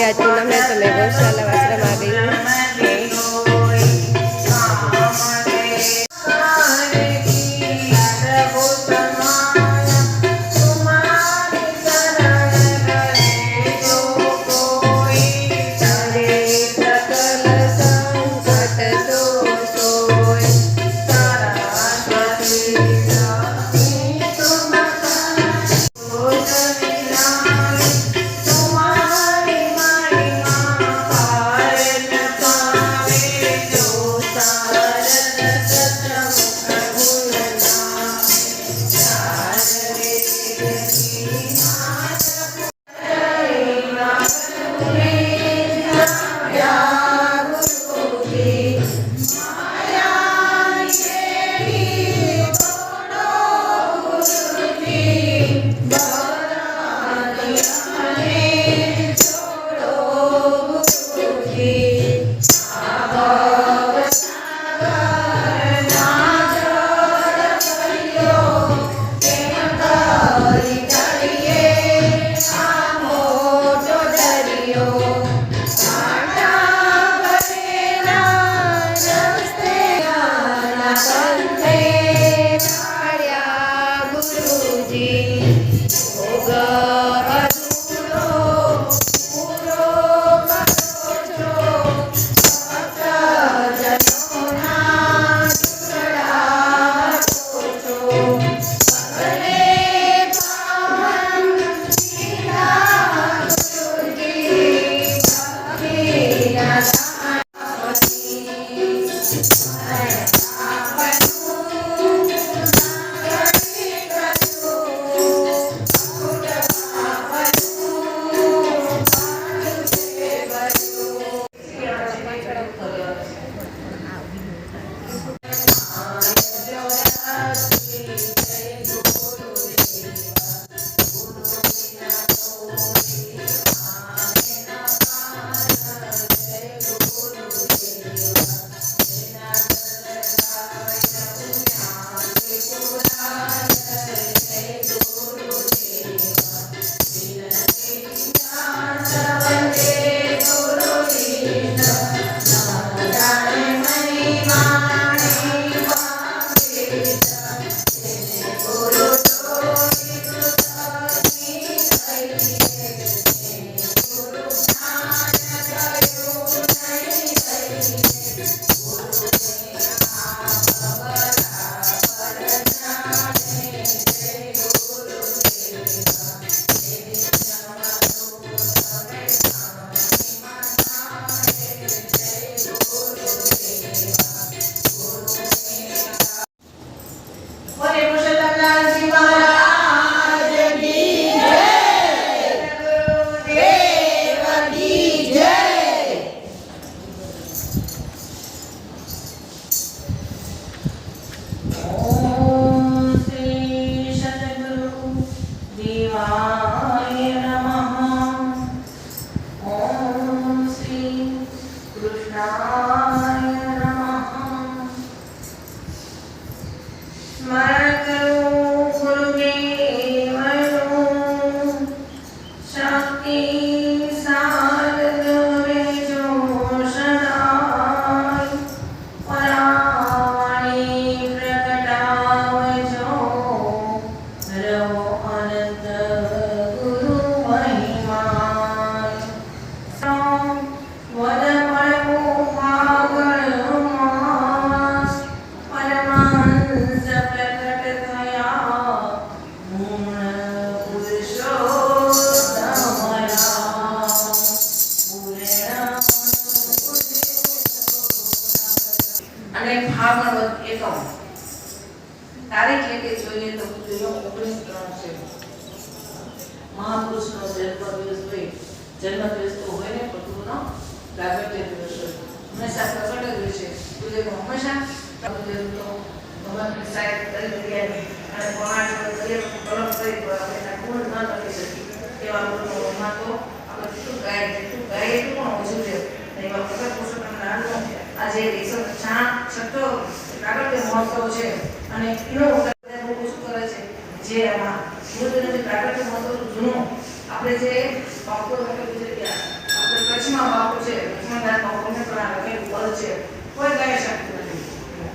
आज पूनम है तो मैं गौशाला आश्रम आ गई हूँ। અને ભાવનવત એકમ તારીખ એટલે જોઈએ તો 19/3 છે. મહાપુરુષનો જન્મદિવસ હોય, જન્મદિવસ તો હોય ને પતુનો પ્રાગટ્ય દિવસ હોય, હંમેશા પ્રગટ જ હોય છે. પૂજ્ય હંમેશા ભગવાન સાહેબ કરી ગયા અને કોણાટ કરીએ કલમ કરી તો આપણે ગુણ ન કરી શકીએ એવા ગુણોમાં તો આપણે કેટલું ગાય એટલું પણ ઓછું છે. એવા પ્રગટ પુરુષોત્તમ નામનો આજે 106 પ્રાગટ્ય મહોત્સવ છે અને એનો લોકો શું કરે છે જે આમાં પ્રાગટ્ય મહોત્સવ જૂનો આપણે જે બાપુ વખતે ગુજરી ગયા આપણે કચ્છમાં બાપુ છે, લક્ષ્મણદાસમાં પુણ્ય પ્રમાણે લખેલું પદ છે, કોઈ ગાઈ શકતું નથી.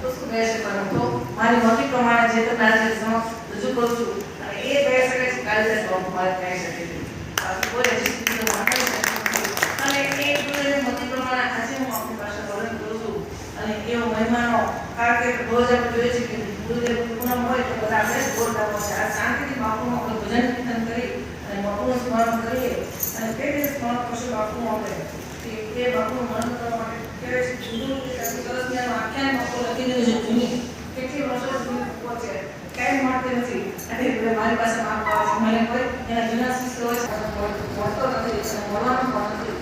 તો શું ગાઈ શકવાનું? તો મારી મતી પ્રમાણે જે તમને આજે સમક્ષ રજૂ કરું છું અને એ ગાઈ શકે છે કાલિદાસ બાપુ મારે ગાઈ શકે છે. બાકી કોઈ હજી સુધી વાંચી શકતું નથી. અને એ ગુરુદેવની મતી પ્રમાણે આજે હું આપણી પાસે વર્ણન કરું છું. અને એવો મહિમાનો કારણ કે રોજ આપણે જોઈએ છે કે ગુરુદેવ પૂનમ હોય તો બધા આપણે બોલતા હોય છે. આ શાંતિથી બાપુનું આપણે ભજન કીર્તન કરી અને બાપુનું સ્મરણ કરીએ અને તે રીતે સ્મરણ કરશું બાપુનું આપણે એ બાપુનું મરણ કરવા માટે કહેવાય છે જૂનું સરસ મજાનું આખ્યાન બાપુ લખી દીધું છે. જૂની કેટલી વર્ષો જૂની પુસ્તકો છે, ક્યાંય મળતી નથી. અને મારી પાસે માગવા આવે છે, મને કોઈ એના જૂના શિષ્ય હોય છે મળતો નથી અને મળવાનું પણ નથી.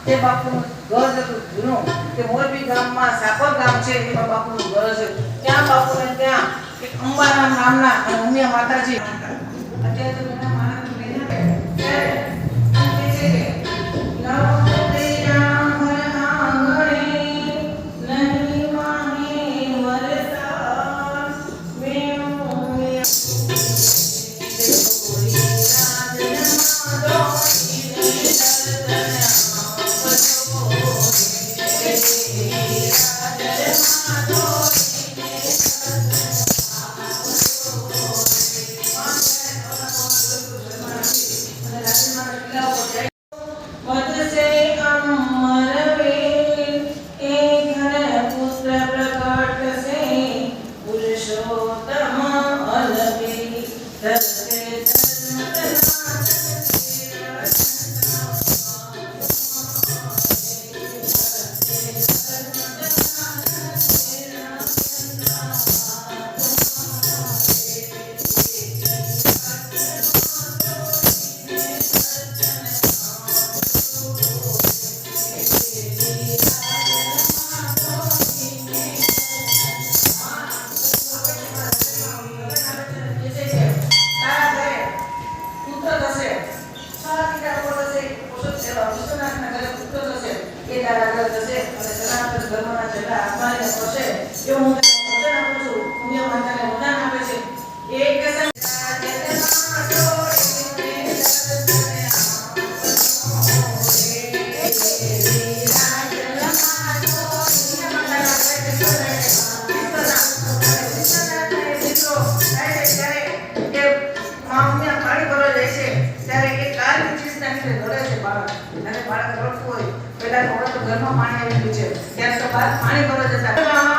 તે બાપુનું ઘર હતું જૂનું, તે મોરબી ગામમાં સાપર ગામ છે, એમાં બાપુનું ઘર છે. ત્યાં બાપુને ત્યાં એક અંબારામ નામના અને ઉમિયા માતાજી અત્યારે તો એના માણસ ઘરમાં પાણી આવી ગયું છે ત્યારે તો બહાર પાણી ભરવા જતા